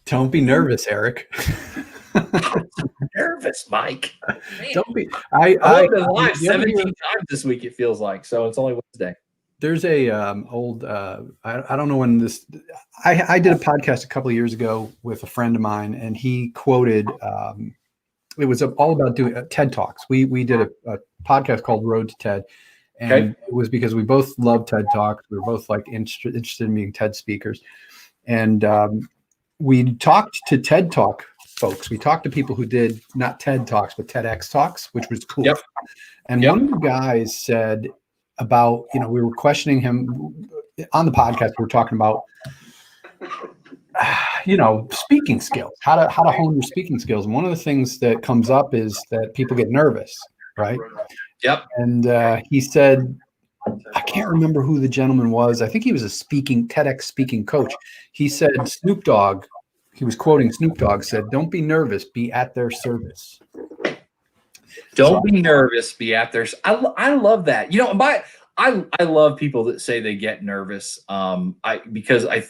Don't be nervous, Eric. Nervous, Mike. Man. Don't be. I've been live 17 times this week. It feels like, so it's only Wednesday. There's a old. I don't know when this. I did a podcast a couple of years ago with a friend of mine, and he quoted. It was all about doing TED Talks. We did a podcast called Road to TED, and it was because we both love TED Talks. We were both like interested in being TED speakers, and we talked to TED Talk folks. We talked to people who did not TED Talks, but TEDx Talks, which was cool. And one of the guys said about, we were questioning him on the podcast. We were talking about, speaking skills, how to hone your speaking skills. And one of the things that comes up is that people get nervous, right? Yep. And he said, I can't remember who the gentleman was. I think he was a TEDx speaking coach. He said Snoop Dogg, he was quoting Snoop Dogg, said, "Don't be nervous, be at their service." Don't be nervous, be at their. I love that. I love people that say they get nervous. Because I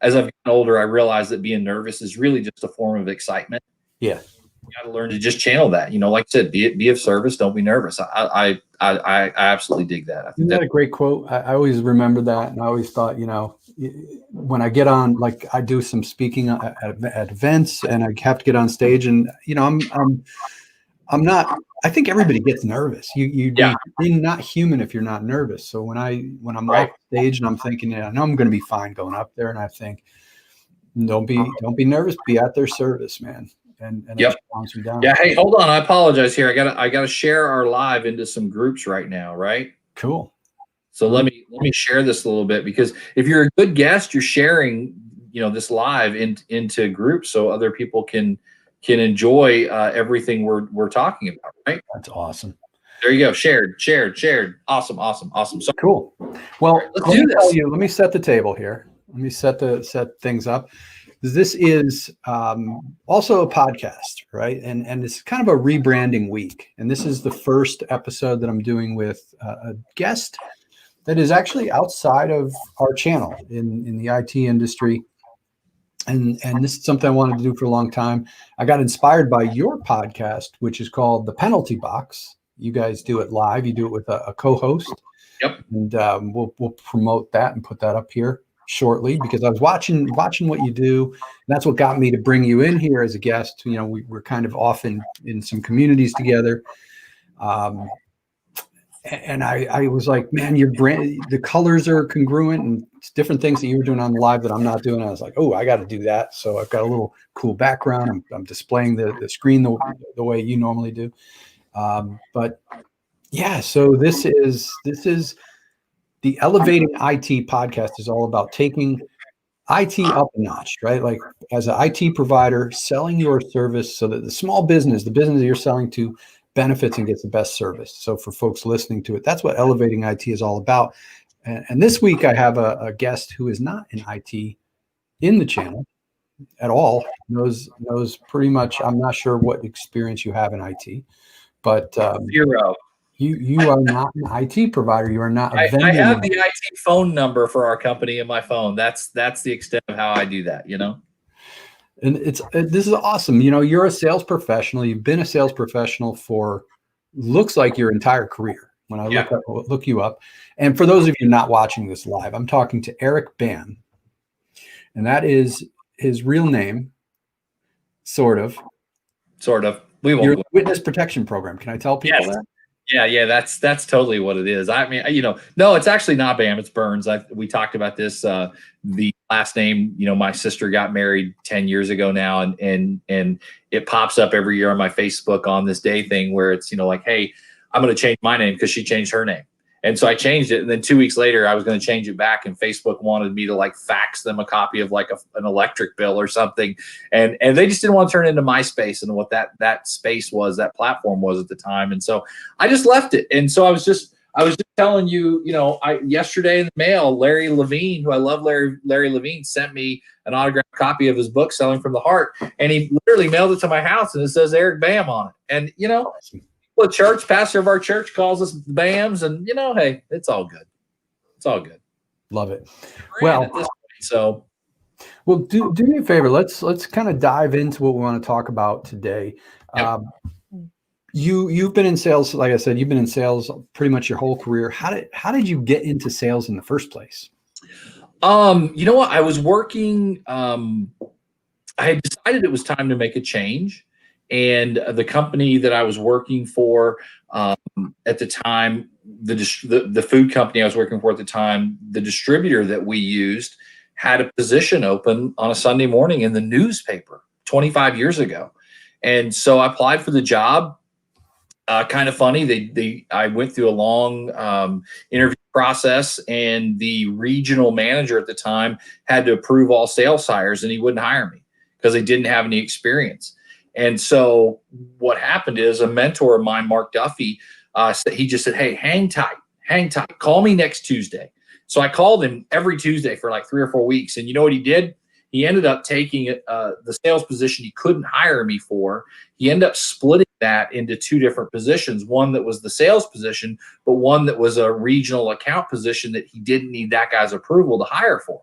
as I've gotten older, I realize that being nervous is really just a form of excitement. Yeah. You got to learn to just channel that. Like I said, be of service. Don't be nervous. I absolutely dig that. I think that's a great quote. I always remember that, and I always thought, when I get on, like I do some speaking at events, and I have to get on stage, and I'm not. I think everybody gets nervous. You're not human if you're not nervous. So when I'm off stage and I'm thinking, I know I'm going to be fine going up there, and I think, don't be nervous. Be at their service, man. And it calms me down. Yeah. Hey, hold on. I apologize here. I gotta share our live into some groups right now. Right. Cool. So let me share this a little bit, because if you're a good guest, you're sharing, this live into groups so other people can enjoy everything we're talking about. Right. That's awesome. There you go. Shared. Awesome. So cool. Well, let's do this. Let me set the table here. Let me set things up. This is also a podcast, right? And it's kind of a rebranding week. And this is the first episode that I'm doing with a guest that is actually outside of our channel in the IT industry. And this is something I wanted to do for a long time. I got inspired by your podcast, which is called The Penalty Box. You guys do it live. You do it with a co-host. Yep. And we'll promote that and put that up here shortly, because I was watching what you do. And that's what got me to bring you in here as a guest. We're kind of off in some communities together. And I was like, man, the colors are congruent, and it's different things that you were doing on live that I'm not doing. I was like, oh, I got to do that. So I've got a little cool background. I'm displaying the screen the way you normally do. But yeah, so this is the Elevating IT podcast is all about taking IT up a notch, right? Like as an IT provider, selling your service so that the small business, the business that you're selling to, benefits and gets the best service. So for folks listening to it, that's what Elevating IT is all about. And this week I have a guest who is not in IT in the channel at all, knows pretty much. I'm not sure what experience you have in IT, but zero. You are not an IT provider. You are not a vendor. I have the IT phone number for our company in my phone. That's the extent of how I do that, And this is awesome. You're a sales professional. You've been a sales professional for looks like your entire career. When I look you up, and for those of you not watching this live, I'm talking to Eric Bam, and that is his real name, sort of. We won't. Your witness protection program. Can I tell people that? Yeah, that's totally what it is. I mean, no, it's actually not Bam, it's Burns. We talked about this. The last name, my sister got married 10 years ago now, and it pops up every year on my Facebook on this day thing where it's, like, hey, I'm going to change my name because she changed her name. And so I changed it. And then 2 weeks later, I was going to change it back, and Facebook wanted me to fax them a copy of an electric bill or something. And they just didn't want to turn it into MySpace and what that space was, that platform was at the time. And so I just left it. And so I was just telling you, yesterday in the mail, Larry Levine, who I love, Larry Levine, sent me an autographed copy of his book, Selling from the Heart. And he literally mailed it to my house, and it says Eric Bam on it. And, the church pastor of our church calls us Bams, and hey, it's all good. It's all good. Love it. Well, at this point, so Well, do me a favor. Let's kind of dive into what we want to talk about today. Yep. You've been in sales, like I said, you've been in sales pretty much your whole career. How did you get into sales in the first place? You know what? I was working. I had decided it was time to make a change, and the company that I was working for at the time, the food company I was working for at the time, the distributor that we used had a position open on a Sunday morning in the newspaper 25 years ago, and so I applied for the job. Kind of funny. I went through a long interview process, and the regional manager at the time had to approve all sales hires, and he wouldn't hire me because they didn't have any experience. And so what happened is a mentor of mine, Mark Duffy, he just said, "Hey, hang tight. Call me next Tuesday." So I called him every Tuesday for like 3 or 4 weeks, and you know what he did? He ended up taking the sales position he couldn't hire me for. He ended up splitting that into 2 different positions, one that was the sales position, but one that was a regional account position that he didn't need that guy's approval to hire for.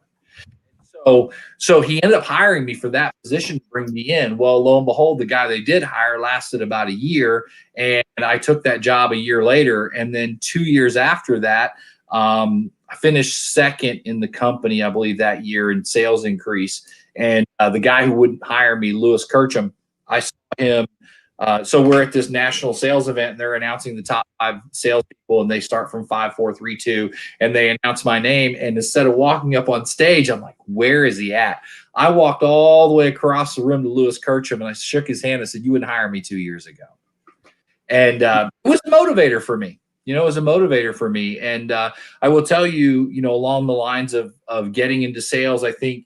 So he ended up hiring me for that position to bring me in. Well, lo and behold, the guy they did hire lasted about a year, and I took that job a year later. And then 2 years after that, I finished second in the company, I believe, that year in sales increase. And the guy who wouldn't hire me, Lewis Kircham, I saw him. So we're at this national sales event, and they're announcing the top 5 salespeople, and they start from 5, 4, 3, 2, and they announce my name. And instead of walking up on stage, I'm like, where is he at? I walked all the way across the room to Lewis Kircham, and I shook his hand and said, "You wouldn't hire me 2 years ago." And it was a motivator for me. It was a motivator for me. And I will tell you, along the lines of getting into sales, I think,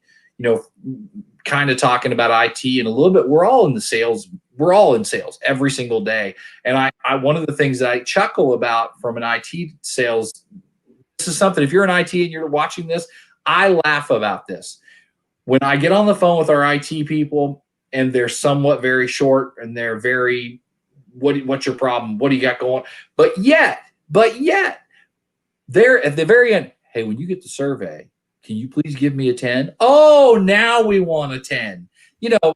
kind of talking about IT and a little bit, we're all in sales every single day. And I one of the things that I chuckle about from an IT sales, this is something, if you're in IT and you're watching this, I laugh about this. When I get on the phone with our IT people and they're somewhat very short and they're very, what's your problem? What do you got going? But yet, they're at the very end. "Hey, when you get the survey, can you please give me a 10? Oh, now we want a 10.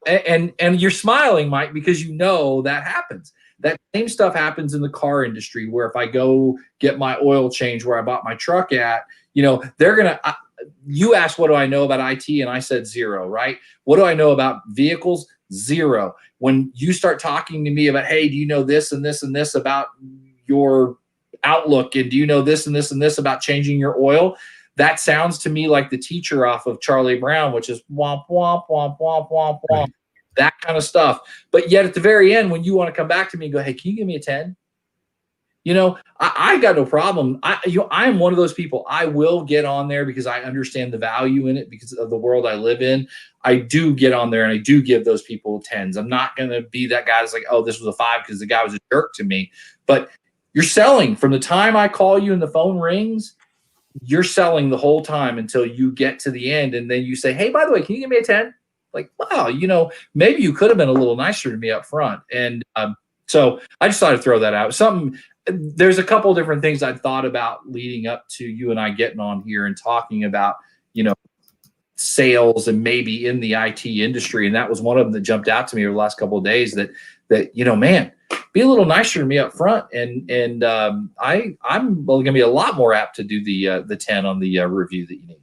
And you're smiling, Mike, because that happens. That same stuff happens in the car industry, where if I go get my oil change where I bought my truck at, they're going to, you asked, what do I know about IT? And I said 0, right? What do I know about vehicles? 0. When you start talking to me about, "Hey, do you know this and this and this about your outlook? And do you know this and this and this about changing your oil?" That sounds to me like the teacher off of Charlie Brown, which is womp, womp, womp, womp, womp, womp, that kind of stuff. But yet at the very end, when you want to come back to me and go, "Hey, can you give me a 10? I got no problem. I am one of those people. I will get on there because I understand the value in it because of the world I live in. I do get on there and I do give those people 10s. I'm not going to be that guy that's like, "Oh, this was a 5 because the guy was a jerk to me." But you're selling from the time I call you and the phone rings. You're selling the whole time until you get to the end. And then you say, "Hey, by the way, can you give me a 10? Like, wow, maybe you could have been a little nicer to me up front. And so I just thought I'd throw that out. There's a couple of different things I'd thought about leading up to you and I getting on here and talking about, sales and maybe in the IT industry. And that was one of them that jumped out to me over the last couple of days that, man, be a little nicer to me up front. And I'm going to be a lot more apt to do the 10 on the review that you need.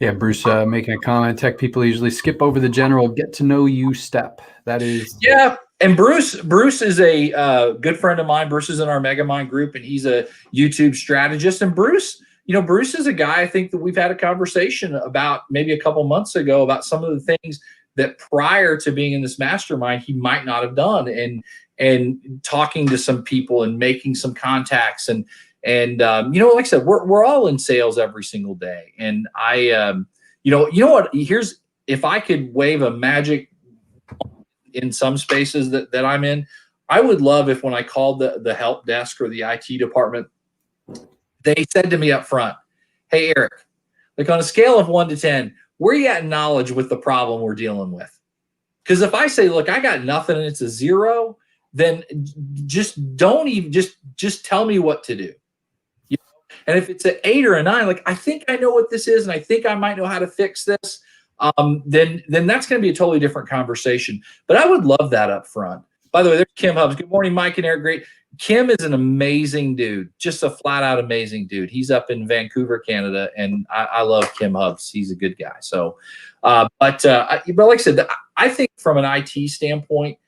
Yeah, Bruce making a comment. Tech people usually skip over the general get to know you step. That is. Yeah. And Bruce is a good friend of mine. Bruce is in our Megamind group, and he's a YouTube strategist. And Bruce is a guy I think that we've had a conversation about maybe a couple months ago about some of the things that prior to being in this mastermind he might not have done, and talking to some people and making some contacts and like I said, we're all in sales every single day. And I what, if I could wave a magic in some spaces that I'm in, I would love if when I called the help desk or the IT department, they said to me up front, "Hey, Eric, like on a scale of 1 to 10, where are you at in knowledge with the problem we're dealing with?" Because if I say, "Look, I got nothing," and it's a 0, then just don't even just tell me what to do. And if it's an 8 or a 9, like, I think I know what this is, and I think I might know how to fix this, then that's going to be a totally different conversation. But I would love that up front. By the way, there's Kim Hubbs. Good morning, Mike and Eric. Great. Kim is an amazing dude, just a flat out amazing dude. He's up in Vancouver, Canada, and I love Kim Hubbs. He's a good guy. So, but like I said, I think from an IT standpoint,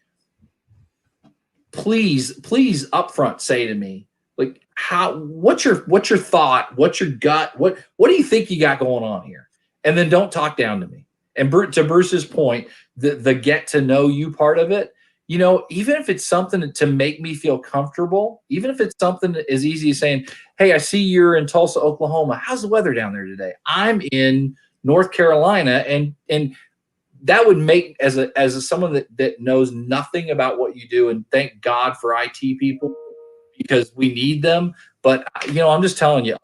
please upfront say to me, like, what's your thought? What's your gut? What do you think you got going on here? And then don't talk down to me. And to Bruce's point, the get to know you part of it, you know, even if it's something to make me feel comfortable, even if it's something as easy as saying, hey, I see you're in Tulsa, Oklahoma. How's the weather down there today? I'm in North Carolina. And that would make, as someone that knows nothing about what you do, and thank God for IT people, because we need them. But, you know, I'm just telling you,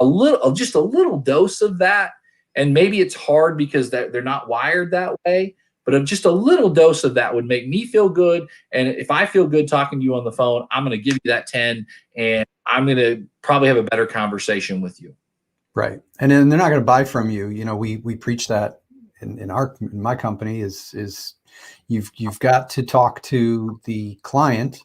just a little dose of that. And maybe it's hard because they're not wired that way. But just a little dose of that would make me feel good. And if I feel good talking to you on the phone, I'm going to give you that 10, and I'm going to probably have a better conversation with you. Right. And then they're not going to buy from you. You know, we preach that in my company is you've got to talk to the client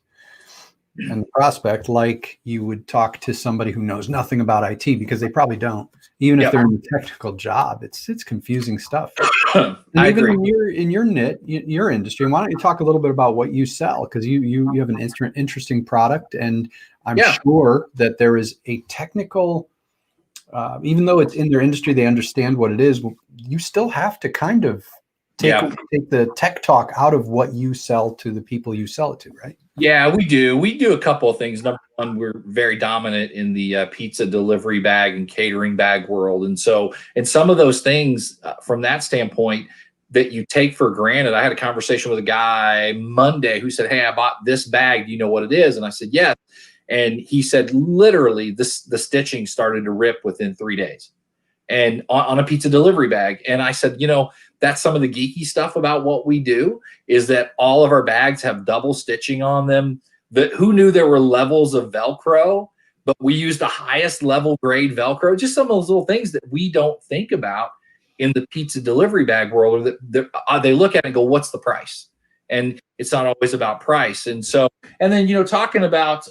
and the prospect like you would talk to somebody who knows nothing about IT, because they probably don't. Even if they're in a technical job, it's confusing stuff. And I even agree. in your industry, why don't you talk a little bit about what you sell? Because you have an interesting product, and I'm sure that there is a technical, even though it's in their industry, they understand what it is. You still have to kind of take the tech talk out of what you sell to the people you sell it to, right? Yeah, we do. We do a couple of things. Number one, we're very dominant in the pizza delivery bag and catering bag world. And so, and some of those things from that standpoint that you take for granted. I had a conversation with a guy Monday who said, hey, I bought this bag. Do you know what it is? And I said, yes. And he said, literally, the stitching started to rip within 3 days, and on a pizza delivery bag. And I said, you know, that's some of the geeky stuff about what we do, is that all of our bags have double stitching on them. Who knew there were levels of Velcro, but we use the highest level grade Velcro. Just some of those little things that we don't think about in the pizza delivery bag world, or that they look at it and go, what's the price? And it's not always about price. And so, and then, you know, talking about,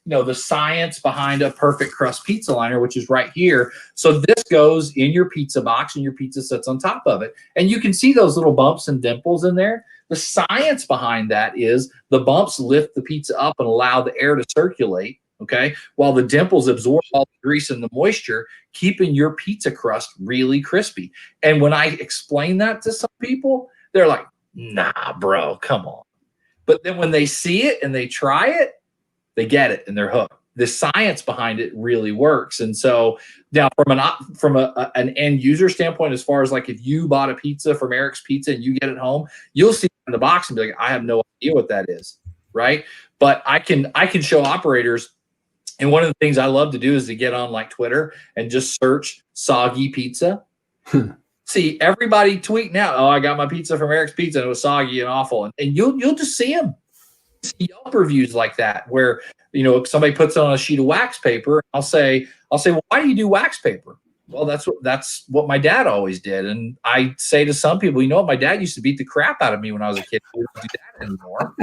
you know, the science behind a Perfect Crust Pizza Liner, which is right here. So this goes in your pizza box, and your pizza sits on top of it. And you can see those little bumps and dimples in there. The science behind that is the bumps lift the pizza up and allow the air to circulate, okay, while the dimples absorb all the grease and the moisture, keeping your pizza crust really crispy. And when I explain that to some people, they're like, nah, bro, come on. But then when they see it and they try it, they get it and they're hooked. The science behind it really works. And so now from an end user standpoint, as far as like if you bought a pizza from Eric's Pizza and you get it home, you'll see it in the box and be like, I have no idea what that is, right? But I can show operators. And one of the things I love to do is to get on like Twitter and just search soggy pizza. See everybody tweeting out, oh, I got my pizza from Eric's Pizza and it was soggy and awful. And you'll just see them. Yelp reviews like that, where, you know, if somebody puts it on a sheet of wax paper, I'll say, well, why do you do wax paper? Well, that's what my dad always did. And I say to some people, you know what, my dad used to beat the crap out of me when I was a kid. We don't do that anymore.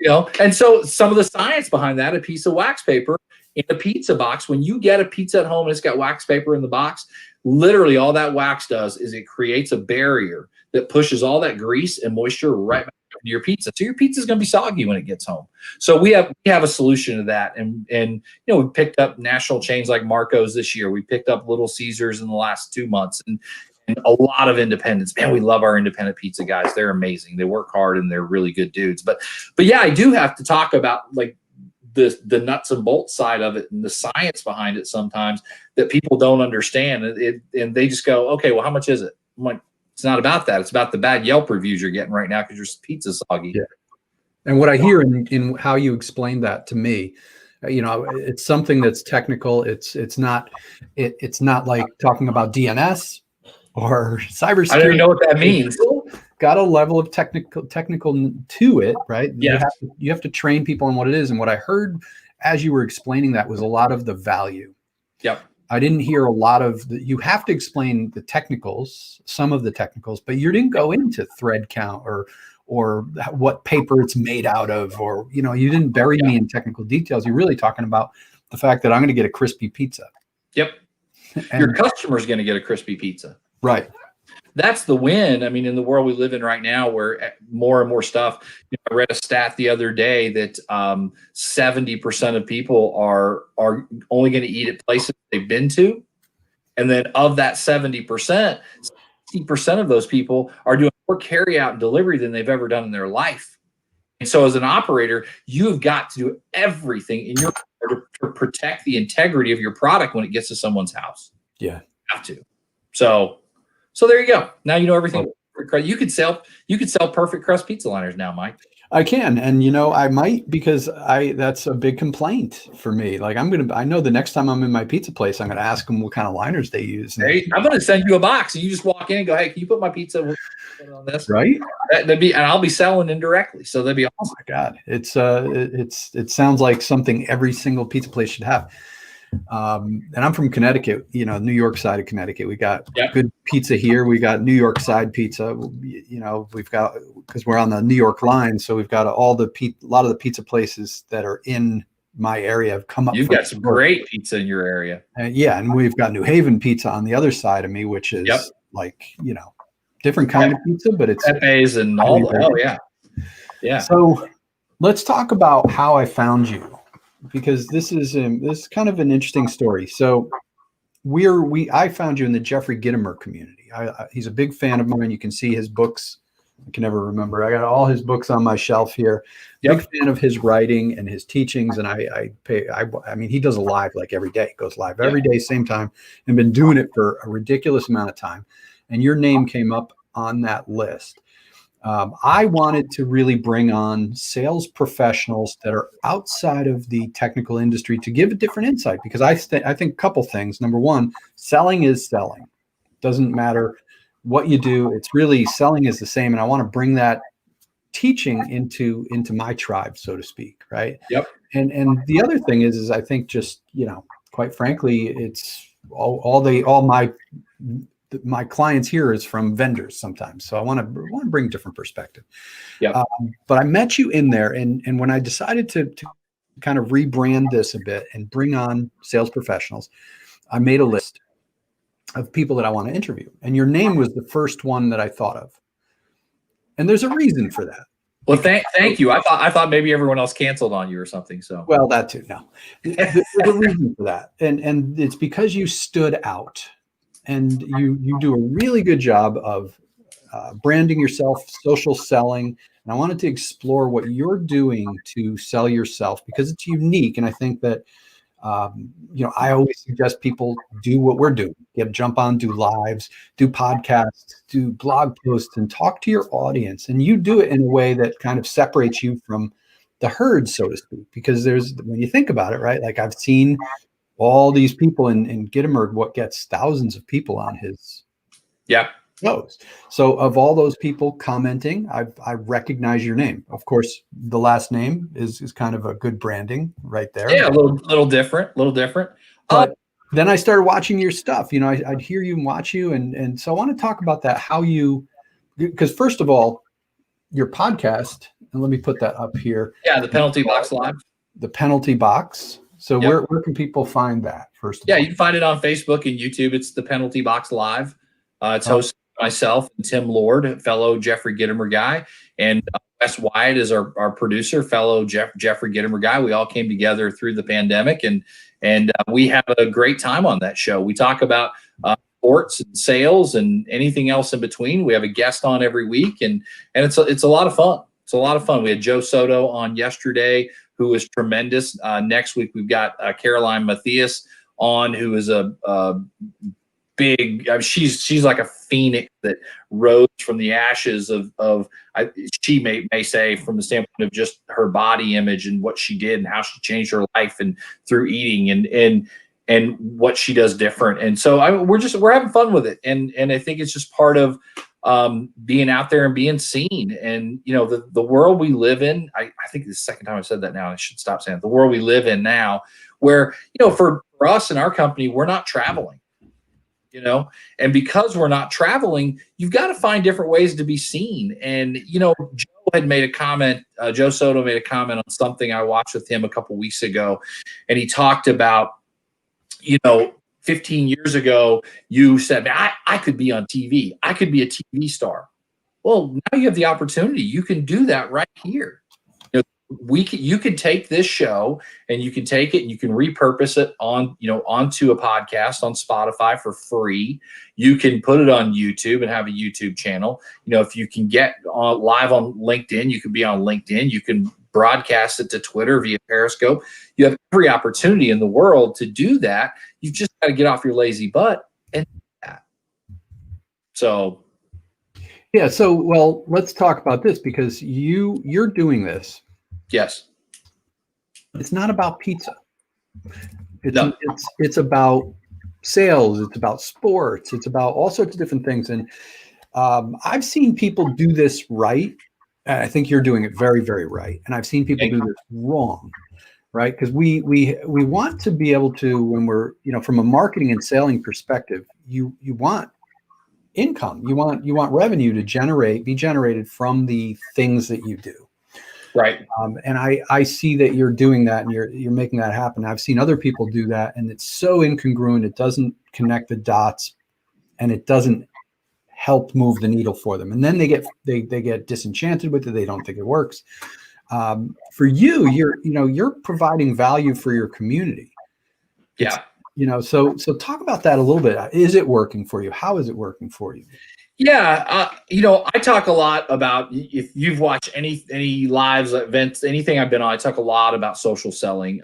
You know, and so some of the science behind that, a piece of wax paper in a pizza box, when you get a pizza at home and it's got wax paper in the box, literally all that wax does is it creates a barrier that pushes all that grease and moisture right back into your pizza. So your pizza is going to be soggy when it gets home. So we have a solution to that. And you know, we picked up national chains like Marco's this year. We picked up Little Caesars in the last 2 months, and a lot of independents. Man, we love our independent pizza guys. They're amazing. They work hard and they're really good dudes. But yeah, I do have to talk about like the nuts and bolts side of it and the science behind it sometimes that people don't understand. And they just go, okay, well, how much is it? I'm like, it's not about that. It's about the bad Yelp reviews you're getting right now because your pizza's soggy. Yeah. And what I hear in how you explain that to me, you know, it's something that's technical. It's not like talking about DNS or cybersecurity. I don't even know what that means. Got a level of technical to it, right? Yeah. You have to train people on what it is. And what I heard as you were explaining that was a lot of the value. Yep. I didn't hear a lot of you have to explain the technicals, some of the technicals, but you didn't go into thread count or what paper it's made out of, or, you know, you didn't bury me in technical details. You're really talking about the fact that I'm going to get a crispy pizza. Yep. Your customer's going to get a crispy pizza. Right. That's the win. I mean, in the world we live in right now, where more and more stuff, you know, I read a stat the other day that 70% of people are only going to eat at places they've been to. And then of that 70%, 60% of those people are doing more carry out and delivery than they've ever done in their life. And so as an operator, you've got to do everything in your power to protect the integrity of your product when it gets to someone's house. Yeah. You have to. So there you go. Now you know everything. You could sell Perfect Crust Pizza Liners now, Mike. I can, and you know, I might, because that's a big complaint for me. Like I know the next time I'm in my pizza place, I'm gonna ask them what kind of liners they use. Hey, I'm gonna send you a box, and you just walk in and go, "Hey, can you put my pizza on this?" Right? And I'll be selling indirectly, so that'd be awesome. Oh my God, it sounds like something every single pizza place should have. And I'm from Connecticut, you know, New York side of Connecticut. We got good pizza here. We got New York side pizza. You know, we've got, because we're on the New York line, so we've got a lot of the pizza places that are in my area have come up. You've got some great pizza in your area. Yeah, and we've got New Haven pizza on the other side of me, which is like, you know, different kind of pizza, but it's Pepe's and all. Oh yeah. So let's talk about how I found you, because this is kind of an interesting story. So I found you in the Jeffrey Gitomer community. He's a big fan of mine. You can see his books. I can never remember. I got all his books on my shelf here. Big fan of his writing and his teachings. And I mean, he does a live like every day. It goes live every day, same time, and been doing it for a ridiculous amount of time. And your name came up on that list. I wanted to really bring on sales professionals that are outside of the technical industry to give a different insight, because I think a couple things. Number one, selling is selling. Doesn't matter what you do. It's really selling is the same. And I want to bring that teaching into my tribe, so to speak. Right. Yep. And the other thing is I think just, you know, quite frankly, it's all my clients here is from vendors sometimes. So I want to bring different perspective. Yeah. But I met you in there. And when I decided to kind of rebrand this a bit and bring on sales professionals, I made a list of people that I want to interview. And your name was the first one that I thought of. And there's a reason for that. Well, thank you. I thought maybe everyone else canceled on you or something. So, well, that too. No, there's a reason for that. And it's because you stood out. And you do a really good job of branding yourself, social selling. And I wanted to explore what you're doing to sell yourself, because it's unique. And I think that, you know, I always suggest people do what we're doing. Jump on, do lives, do podcasts, do blog posts, and talk to your audience. And you do it in a way that kind of separates you from the herd, so to speak. Because when you think about it, right, like I've seen all these people in Gitomer, what gets thousands of people on his shows. So of all those people commenting, I recognize your name. Of course, the last name is kind of a good branding right there. Yeah, a little different. But then I started watching your stuff. You know, I'd hear you and watch you. And so I want to talk about that, because first of all, your podcast, and let me put that up here. Yeah, the Penalty Box Live. The Penalty Box. So where can people find that first of all? You can find it on Facebook and YouTube. It's the Penalty Box Live. It's hosted by myself and Tim Lord, a fellow Jeffrey Gitomer guy. And Wes Wyatt is our producer, fellow Jeffrey Gitomer guy. We all came together through the pandemic, and we have a great time on that show. We talk about sports and sales and anything else in between. We have a guest on every week, and it's a lot of fun. It's a lot of fun. We had Joe Soto on yesterday, who was tremendous. Next week, we've got Caroline Matthias on, who is a big, she's like a phoenix that rose from the ashes of she may say, from the standpoint of just her body image and what she did and how she changed her life and through eating and what she does different. And so we're having fun with it. And I think it's just part of being out there and being seen. And, the world we live in, I think this is the second time I've said that now, I should stop saying it. The world we live in now, where, for us in our company, we're not traveling, and because we're not traveling, you've got to find different ways to be seen. And, Joe had made a comment, Joe Soto made a comment on something I watched with him a couple weeks ago. And he talked about, 15 years ago, you said, man, I could be on TV. I could be a TV star. Well, now you have the opportunity. You can do that right here. You can take this show and you can take it and you can repurpose it onto a podcast on Spotify for free. You can put it on YouTube and have a YouTube channel. If you can get live on LinkedIn, you can be on LinkedIn. You can broadcast it to Twitter via Periscope. You have every opportunity in the world to do that. You've just got to get off your lazy butt and do that. So. Yeah. So, well, let's talk about this because you're doing this. Yes. It's not about pizza. It's about sales. It's about sports. It's about all sorts of different things. And I've seen people do this right. And I think you're doing it very, very right. And I've seen people do this wrong, right? Because we want to be able to, when we're, from a marketing and selling perspective, you want income. You want revenue to be generated from the things that you do. Right. And I see that you're doing that and you're making that happen. I've seen other people do that and it's so incongruent. It doesn't connect the dots and it doesn't help move the needle for them. And then they get disenchanted with it. They don't think it works. For you, you're providing value for your community. Yeah. So talk about that a little bit. Is it working for you? How is it working for you? Yeah, I talk a lot about, if you've watched any lives, events, anything I've been on, I talk a lot about social selling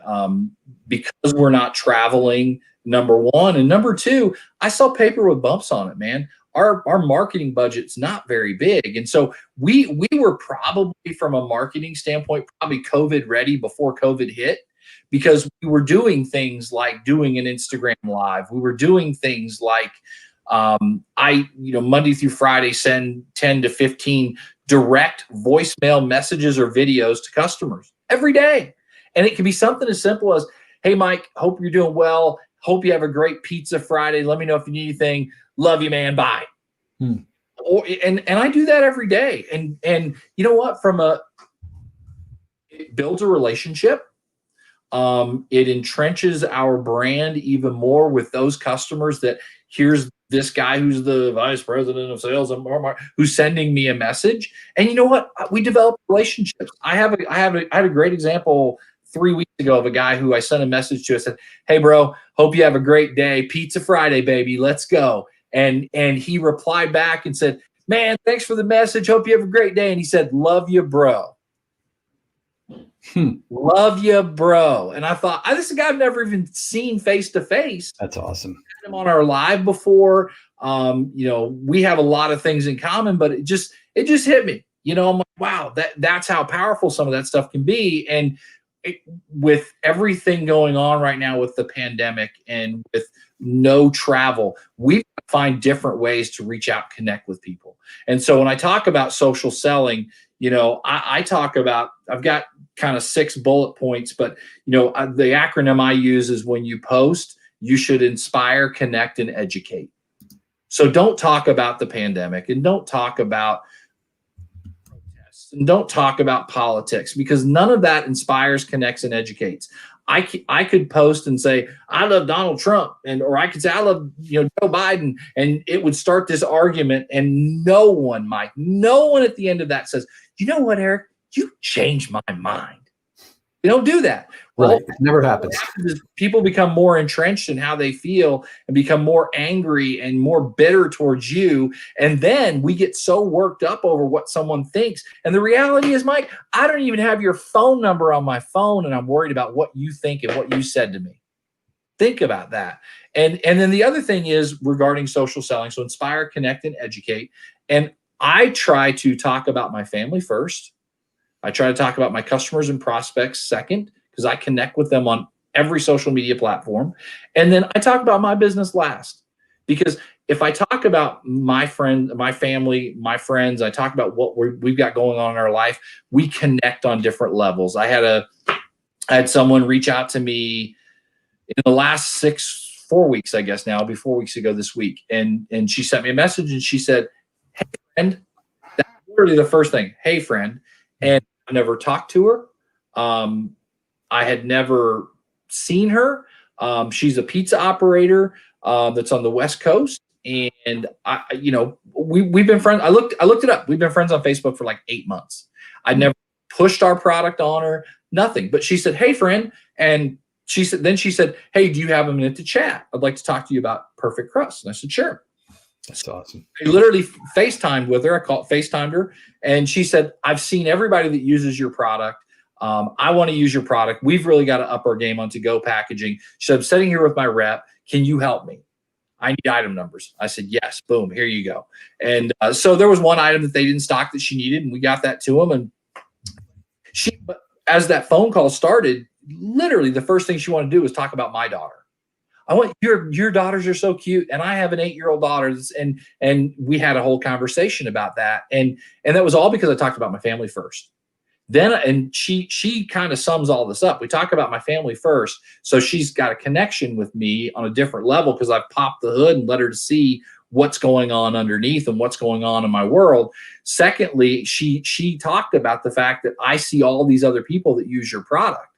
because we're not traveling, number one. And number two, I sell paper with bumps on it, man. Our marketing budget's not very big. And so we were probably, from a marketing standpoint, probably COVID ready before COVID hit, because we were doing things like doing an Instagram live. We were doing things like, Monday through Friday, send 10 to 15 direct voicemail messages or videos to customers every day. And it can be something as simple as, hey, Mike, hope you're doing well. Hope you have a great pizza Friday. Let me know if you need anything. Love you, man. Bye. And I do that every day. And you know what? It builds a relationship. It entrenches our brand even more with those customers that here's this guy who's the vice president of sales and who's sending me a message. And you know what? We develop relationships. I had a great example 3 weeks ago of a guy who I sent a message to. I said, hey, bro, hope you have a great day. Pizza Friday, baby. Let's go. And he replied back and said, man, thanks for the message. Hope you have a great day. And he said, love you, bro. Love you, bro. And I thought, this is a guy I've never even seen face to face. That's awesome. I've had him on our live before. We have a lot of things in common, but it just hit me. I'm like, wow, that's how powerful some of that stuff can be. And with everything going on right now with the pandemic and with no travel, we find different ways to reach out, connect with people. And so when I talk about social selling, I talk about, I've got kind of 6 bullet points, but the acronym I use is, when you post, you should inspire, connect, and educate. So don't talk about the pandemic and don't talk about protests and don't talk about politics, because none of that inspires, connects, and educates. I could post and say, I love Donald Trump, or I could say, I love Joe Biden, and it would start this argument, and no one at the end of that says, you know what, Eric, you changed my mind. You don't do that. Right. It never happens. People become more entrenched in how they feel and become more angry and more bitter towards you. And then we get so worked up over what someone thinks. And the reality is, Mike, I don't even have your phone number on my phone, and I'm worried about what you think and what you said to me. Think about that. And then the other thing is regarding social selling. So inspire, connect, and educate. And I try to talk about my family first. I try to talk about my customers and prospects second, because I connect with them on every social media platform. And then I talk about my business last, because if I talk about my friend, my family, my friends, I talk about what we've got going on in our life, we connect on different levels. I had someone reach out to me in the last 4 weeks, I guess now, it'll be 4 weeks ago this week. And she sent me a message and she said, "Hey friend," that's literally the first thing, "Hey friend." And I never talked to her. I had never seen her. She's a pizza operator that's on the West Coast. And we've been friends. I looked it up. We've been friends on Facebook for like 8 months. I never pushed our product on her, nothing. But she said, "Hey friend." And she said, "Hey, do you have a minute to chat? I'd like to talk to you about Perfect Crust." And I said, "Sure." That's awesome. I literally FaceTimed with her. FaceTimed her, and she said, "I've seen everybody that uses your product. I want to use your product. We've really got to up our game on to-go packaging." She said, "I'm sitting here with my rep. Can you help me? I need item numbers." I said, "Yes." Boom, here you go. And so there was one item that they didn't stock that she needed, and we got that to them. And as that phone call started, literally the first thing she wanted to do was talk about my daughter. "I want your daughters are so cute, and I have an 8-year-old daughter." And we had a whole conversation about that, and that was all because I talked about my family first. Then, and she kind of sums all this up. We talk about my family first, so she's got a connection with me on a different level because I've popped the hood and let her see what's going on underneath and what's going on in my world. Secondly, she talked about the fact that I see all these other people that use your product,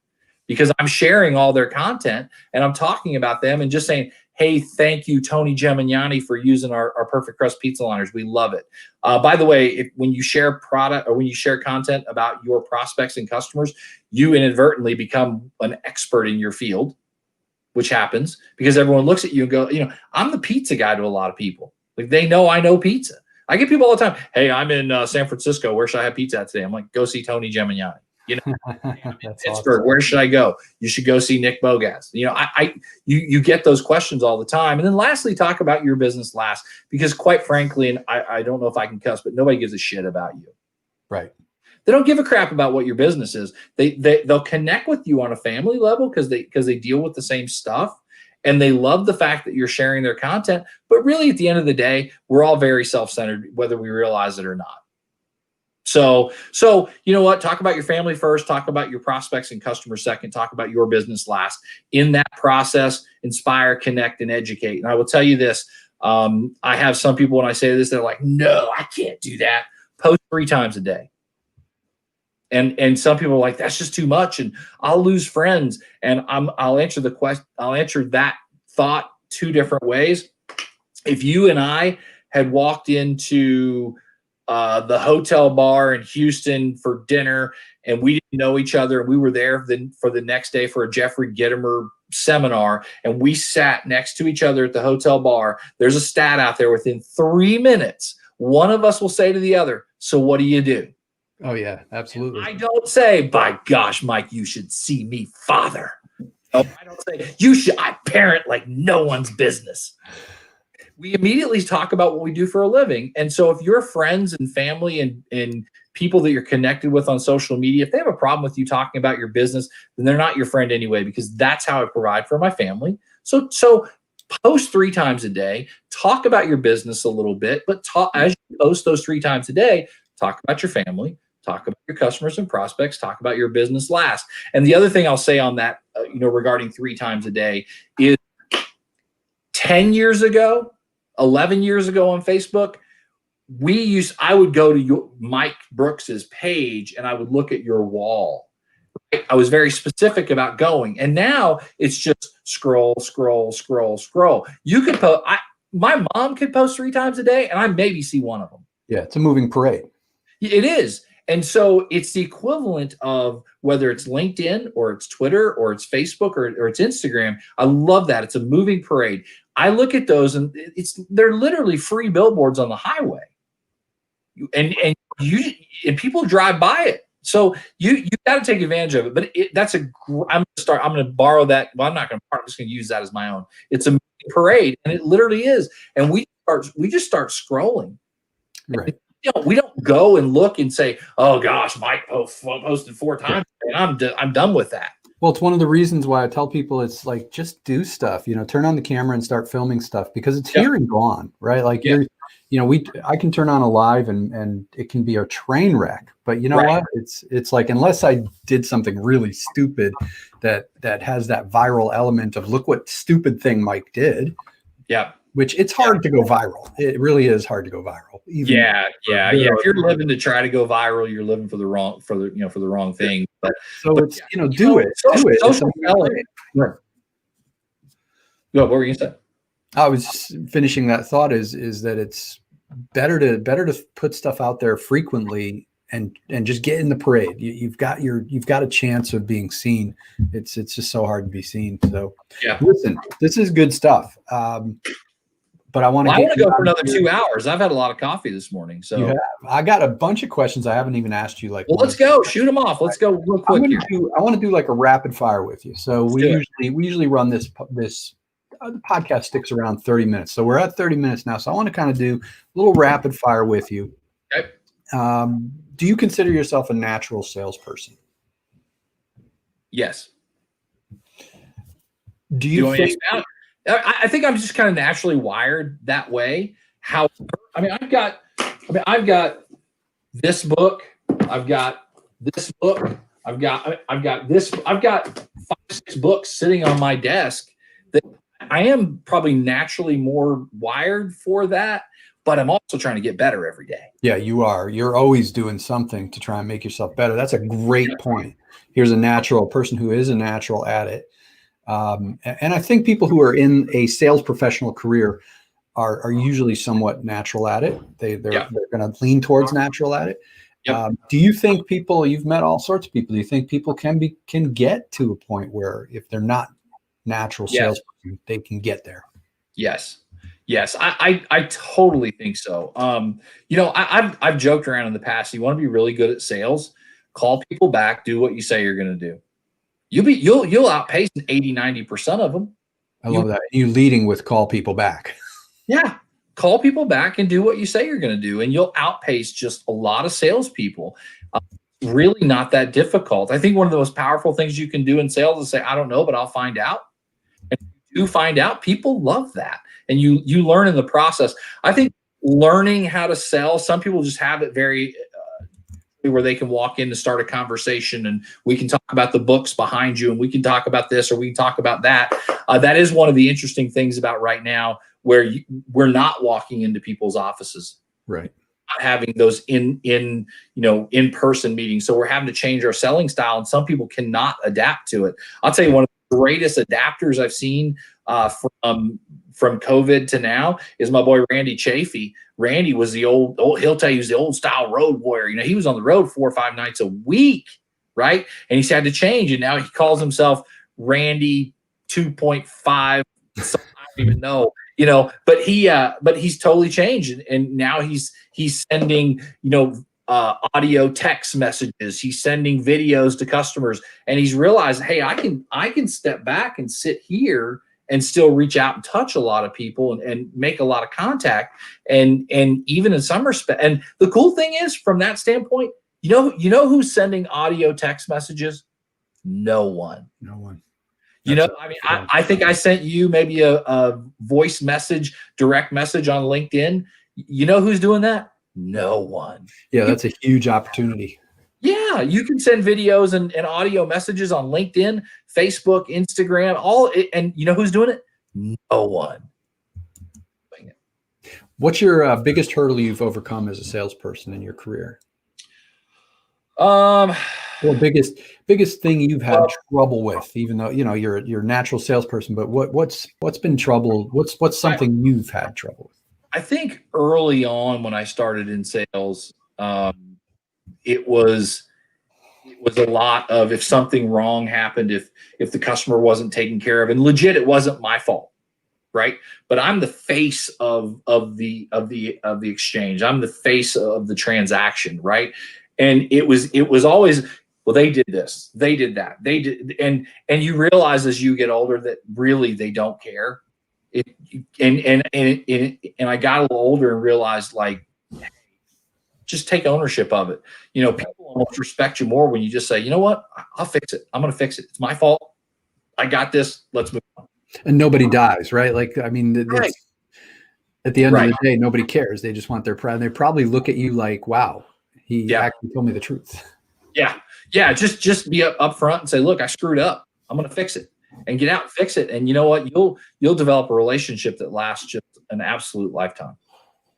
because I'm sharing all their content and I'm talking about them and just saying, "Hey, thank you, Tony Gemignani, for using our Perfect Crust Pizza Liners. We love it." By the way, when you share product or when you share content about your prospects and customers, you inadvertently become an expert in your field, which happens because everyone looks at you and go, "I'm the pizza guy" to a lot of people. Like, they know I know pizza. I get people all the time, "Hey, I'm in San Francisco. Where should I have pizza at today?" I'm like, "Go see Tony Gemignani." That's Pittsburgh, awesome. where should I go? "You should go see Nick Bogas." You get those questions all the time. And then lastly, talk about your business last, because quite frankly, and I don't know if I can cuss, but nobody gives a shit about you. Right. They don't give a crap about what your business is. They'll connect with you on a family level because they deal with the same stuff. And they love the fact that you're sharing their content. But really, at the end of the day, we're all very self-centered, whether we realize it or not. So you know what? Talk about your family first. Talk about your prospects and customers second. Talk about your business last. In that process, inspire, connect, and educate. And I will tell you this. I have some people, when I say this, they're like, "No, I can't do that." Post 3 times a day. And some people are like, "That's just too much, and I'll lose friends." And I'll answer the question. I'll answer that thought 2 different ways. If you and I had walked into the hotel bar in Houston for dinner, and we didn't know each other, and we were there for the next day for a Jeffrey Gitomer seminar, and we sat next to each other at the hotel bar, there's a stat out there: within 3 minutes, one of us will say to the other, "So what do you do?" Oh yeah, absolutely. I don't say, "By gosh, Mike, you should see me father." No, I don't say, I parent like no one's business." We immediately talk about what we do for a living. And so if your friends and family and people that you're connected with on social media, if they have a problem with you talking about your business, then they're not your friend anyway, because that's how I provide for my family. So post 3 times a day, talk about your business a little bit, but as you post those 3 times a day, talk about your family, talk about your customers and prospects, talk about your business last. And the other thing I'll say on that, regarding 3 times a day is 10 years ago, 11 years ago on Facebook, I would go to Mike Brooks's page and I would look at your wall. Right? I was very specific about going. And now it's just scroll, scroll, scroll, scroll. You could post, my mom could post 3 times a day and I maybe see one of them. Yeah, it's a moving parade. It is. And so it's the equivalent of whether it's LinkedIn or it's Twitter or it's Facebook or it's Instagram. I love that. It's a moving parade. I look at those and they're literally free billboards on the highway. And people drive by it. So you got to take advantage of it. But I'm going to borrow that. Well, I'm not going to borrow. I'm just going to use that as my own. It's a parade, and it literally is. And we just start scrolling. Right. We don't go and look and say, "Oh gosh, Mike posted 4 times, and I'm done with that." Well, it's one of the reasons why I tell people it's like, just do stuff, turn on the camera and start filming stuff because it's Yep. here and gone, right? Like Yeah. I can turn on a live and it can be a train wreck, but you know Right. what? It's like, unless I did something really stupid that has that viral element of look what stupid thing Mike did, Yeah. which it's hard to go viral. It really is hard to go viral. Even Yeah. If you're living to try to go viral, you're living for the wrong thing. But So it's, do it. It's social selling. great. Right. What were you gonna say? I was finishing that thought is that it's better to put stuff out there frequently and just get in the parade. You've got a chance of being seen. It's just so hard to be seen. So Yeah. listen, this is good stuff. But I want to go for another 2 hours. I've had a lot of coffee this morning. So you have. I got a bunch of questions I haven't even asked you. Like, well, let's go. Shoot them off. Let's go real quick here. I want to do like a rapid fire with you. So we usually run this the podcast sticks around 30 minutes. So we're at 30 minutes now. So I want to kind of do a little rapid fire with you. Okay. Do you consider yourself a natural salesperson? Yes. Do you think? I think I'm just kind of naturally wired that way. However, I've got this book. I've got this book. I've got this. I've got 5-6 books sitting on my desk that I am probably naturally more wired for that, but I'm also trying to get better every day. Yeah, you are. You're always doing something to try and make yourself better. That's a great point. Here's a person who is a natural at it. And I think people who are in a sales professional career are usually somewhat natural at it. They're going to lean towards natural at it. Yep. Do you think you've met all sorts of people? Do you think people can get to a point where if they're not natural salespeople, they can get there? Yes. I totally think so. I've joked around in the past. You want to be really good at sales, call people back, do what you say you're going to do. You'll outpace 80-90% of them. I love that. You leading with call people back. Yeah. Call people back and do what you say you're going to do. And you'll outpace just a lot of salespeople. Really not that difficult. I think one of the most powerful things you can do in sales is say, I don't know, but I'll find out. And you find out, people love that. And you learn in the process. I think learning how to sell, some people just have it very where they can walk in to start a conversation and we can talk about the books behind you and we can talk about this or we can talk about that. That is one of the interesting things about right now where we're not walking into people's offices. Right. Not having those in-person meetings. So we're having to change our selling style and some people cannot adapt to it. I'll tell you, one of the greatest adapters I've seen from COVID to now is my boy Randy Chafee. Randy was he'll tell you he's the old style road warrior. He was on the road 4 or 5 nights a week, right? And he's had to change, and now he calls himself Randy 2.5. So I don't even know, but he's totally changed, and now he's sending audio text messages. He's sending videos to customers, and he's realized, hey, I can step back and sit here and still reach out and touch a lot of people and make a lot of contact. And even in some respect, and the cool thing is from that standpoint, who's sending audio text messages? No one. I think I sent you maybe a voice message, direct message on LinkedIn. You know who's doing that? No one. Yeah, that's a huge opportunity. Yeah, you can send videos and audio messages on LinkedIn, Facebook, Instagram, and you know who's doing it? No one. What's your biggest hurdle you've overcome as a salesperson in your career? Well, biggest thing you've had trouble with, even though you're a natural salesperson, but what's been trouble? What's something you've had trouble with? I think early on when I started in sales, it was a lot of if something wrong happened, if the customer wasn't taken care of, and legit, it wasn't my fault, right? But I'm the face of the exchange. I'm the face of the transaction, right? And it was always, well, they did this, they did that, they did, and you realize as you get older that really they don't care. And I got a little older and realized, like, just take ownership of it. You know, people almost respect you more when you just say, you know what, I'll fix it. I'm going to fix it. It's my fault. I got this. Let's move on. And nobody dies, right? Like, I mean, Right. at the end of Right. the day, nobody cares. They just want their pride. They probably look at you like, wow, he Yeah. actually told me the truth. Yeah. Yeah. Just be up front and say, look, I screwed up. I'm going to fix it, and get out and fix it. And you know what? You'll develop a relationship that lasts just an absolute lifetime.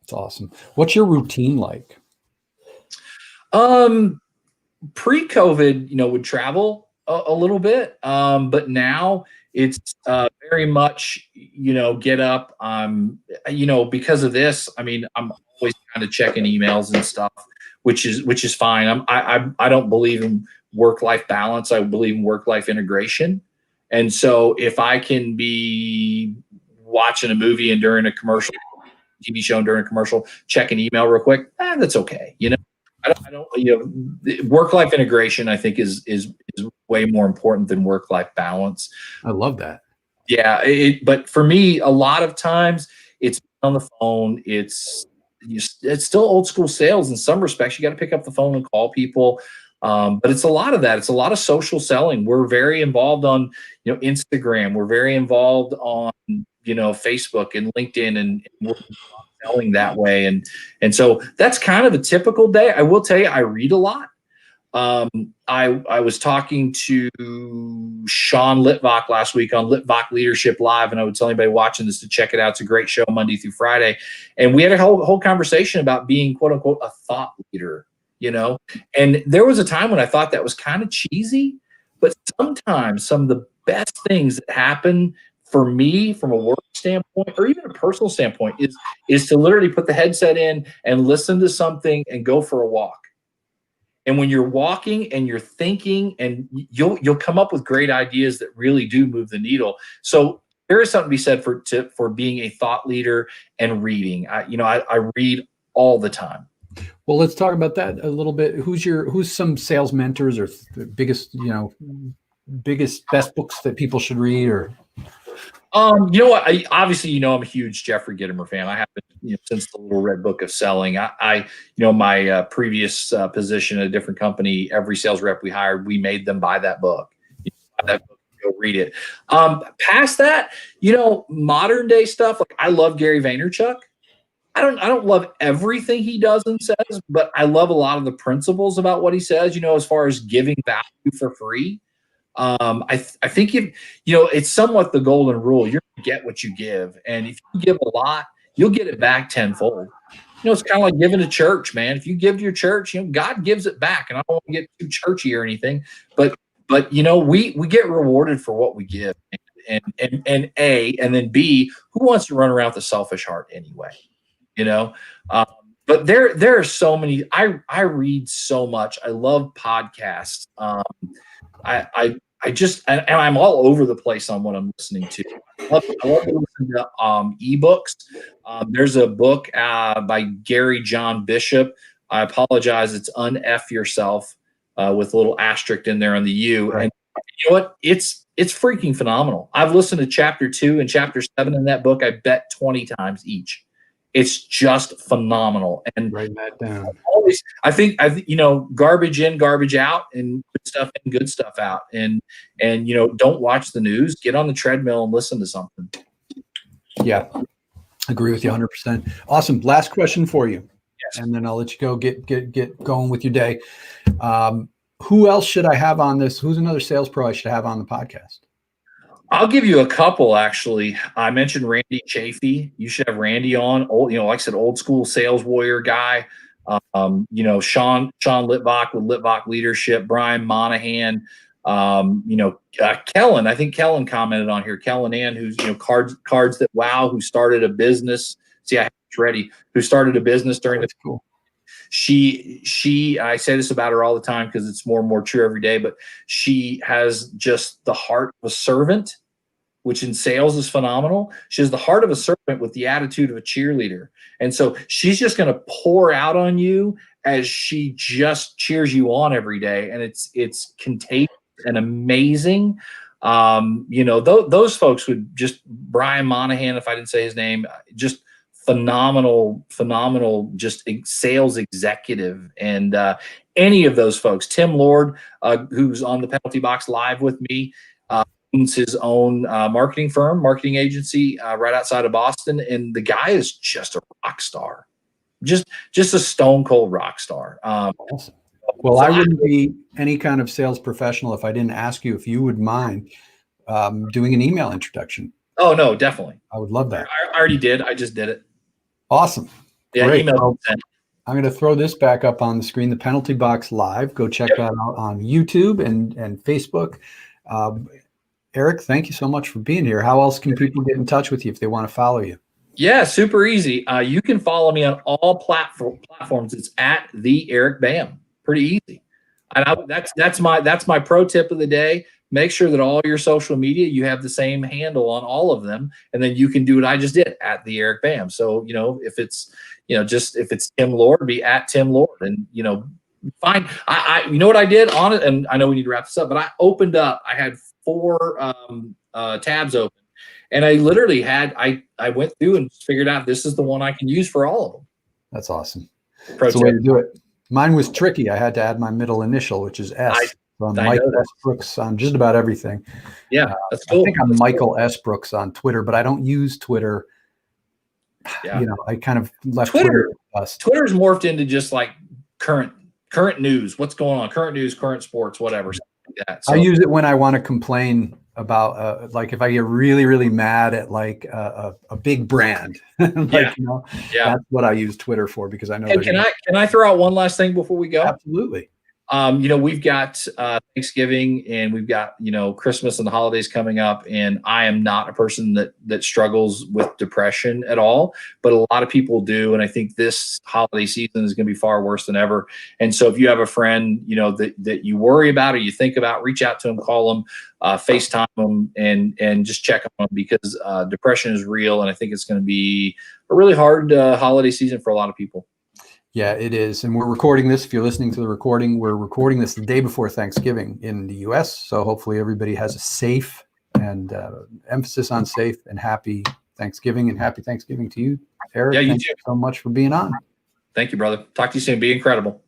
It's awesome. What's your routine like? Pre-COVID, you know, would travel a little bit. But now it's very much, you know, get up. You know, because of this, I mean, I'm always kind of checking emails and stuff, which is fine. I don't believe in work-life balance. I believe in work-life integration. And so if I can be watching a movie and during a commercial, TV show and during a commercial, check an email real quick, that's okay. You know, I don't, you know, work-life integration, I think is way more important than work-life balance. I love that. Yeah. But for me, a lot of times it's on the phone. It's still old school sales in some respects. You got to pick up the phone and call people. But it's a lot of that. It's a lot of social selling. We're very involved on, you know, Instagram. We're very involved on, you know, Facebook and LinkedIn, and we're selling that way. And so that's kind of a typical day. I will tell you, I read a lot. I was talking to Sean Litvak last week on Litvak Leadership Live, and I would tell anybody watching this to check it out. It's a great show, Monday through Friday. And we had a whole conversation about being, quote unquote, a thought leader, you know? And there was a time when I thought that was kind of cheesy, but sometimes some of the best things that happen for me from a work standpoint or even a personal standpoint is to literally put the headset in and listen to something and go for a walk. And when you're walking and you're thinking, and you'll come up with great ideas that really do move the needle. So there is something to be said for being a thought leader and reading. I read all the time. Well, let's talk about that a little bit. Who's some sales mentors or the biggest best books that people should read? Or you know what? Obviously, you know, I'm a huge Jeffrey Gitomer fan. I have been, you know, since the Little Red Book of Selling. You know, my previous position at a different company, every sales rep we hired, we made them buy that book. You know, buy that book, go read it. Past that, you know, modern day stuff. Like I love Gary Vaynerchuk. I don't love everything he does and says, but I love a lot of the principles about what he says. You know, as far as giving value for free. I think you know, it's somewhat the golden rule. You're going to get what you give. And if you give a lot, you'll get it back tenfold. You know, it's kind of like giving to church, man. If you give to your church, you know, God gives it back. And I don't want to get too churchy or anything, but you know, we get rewarded for what we give. And A, and then B, who wants to run around with a selfish heart anyway? You know? But there are so many. I read so much. I love podcasts. And I'm all over the place on what I'm listening to. I love to listen to ebooks. There's a book by Gary John Bishop. I apologize. It's Unf Yourself with a little asterisk in there on the U. Right. And you know what? It's freaking phenomenal. I've listened to chapter 2 and chapter 7 in that book. I bet 20 times each. It's just phenomenal. And writing that down. I think you know, garbage in, garbage out, and good stuff in, good stuff out. And you know, don't watch the news. Get on the treadmill and listen to something. Yeah, agree with you 100%. Awesome. Last question for you, Yes. and then I'll let you go get going with your day. Who else should I have on this? Who's another sales pro I should have on the podcast? I'll give you a couple, actually. I mentioned Randy Chafee. You should have Randy on. Old, you know, like I said, old school sales warrior guy. You know, Sean Litvak with Litvak Leadership, Brian Monahan, you know, Kellen. I think Kellen commented on here. Kellen Ann, who's, you know, cards that wow, who started a business. See, I have it ready. Who started a business during the cool. She I say this about her all the time because it's more and more true every day, but she has just the heart of a servant, which in sales is phenomenal. She has the heart of a servant with the attitude of a cheerleader. And so she's just going to pour out on you as she just cheers you on every day. And it's contagious and amazing. You know, those folks would just, Brian Monahan, if I didn't say his name, just phenomenal just sales executive. And any of those folks, Tim Lord, who's on the Penalty Box Live with me, owns his own marketing agency right outside of Boston. And the guy is just a rock star, just a stone cold rock star. Awesome. Well, I wouldn't be any kind of sales professional if I didn't ask you if you would mind doing an email introduction. Oh, no, definitely. I would love that. I already did. I just did it. Awesome. Yeah, great. email. Well, I'm going to throw this back up on the screen, the Penalty Box Live. Go check that out on YouTube and Facebook. Eric, thank you so much for being here. How else can people get in touch with you if they want to follow you? Yeah, super easy. You can follow me on all platforms. It's at the Eric Bam. Pretty easy. And that's my pro tip of the day. Make sure that all your social media, you have the same handle on all of them, and then you can do what I just did, at the Eric Bam. So if it's if it's Tim Lord, be at Tim Lord, and fine. I you know what I did on it, and I know we need to wrap this up, but I opened up. I had 4 tabs open. And I literally I went through and figured out this is the one I can use for all of them. That's awesome. That's the way to do it. Mine was tricky. I had to add my middle initial, which is S. So I'm Michael S. Brooks on just about everything. Yeah, that's cool. I think I'm Michael S. Brooks on Twitter, but I don't use Twitter. Yeah. I kind of left Twitter. Twitter's morphed into just like current news. What's going on? Current news, current sports, whatever. Like that. So, I use it when I want to complain about like if I get really, really mad at like a big brand, that's what I use Twitter for, because I know. Hey, can I throw out one last thing before we go? Absolutely. We've got Thanksgiving, and we've got Christmas and the holidays coming up, and I am not a person that struggles with depression at all, but a lot of people do, and I think this holiday season is going to be far worse than ever. And so if you have a friend that you worry about or you think about, reach out to them, call them, FaceTime them, and just check on them, because depression is real, and I think it's going to be a really hard holiday season for a lot of people. Yeah, it is. And we're recording this. If you're listening to the recording, we're recording this the day before Thanksgiving in the US. So hopefully everybody has a safe, and emphasis on safe, and happy Thanksgiving, and happy Thanksgiving to you, Eric. Yeah, thank you so much for being on. Thank you, brother. Talk to you soon. Be incredible.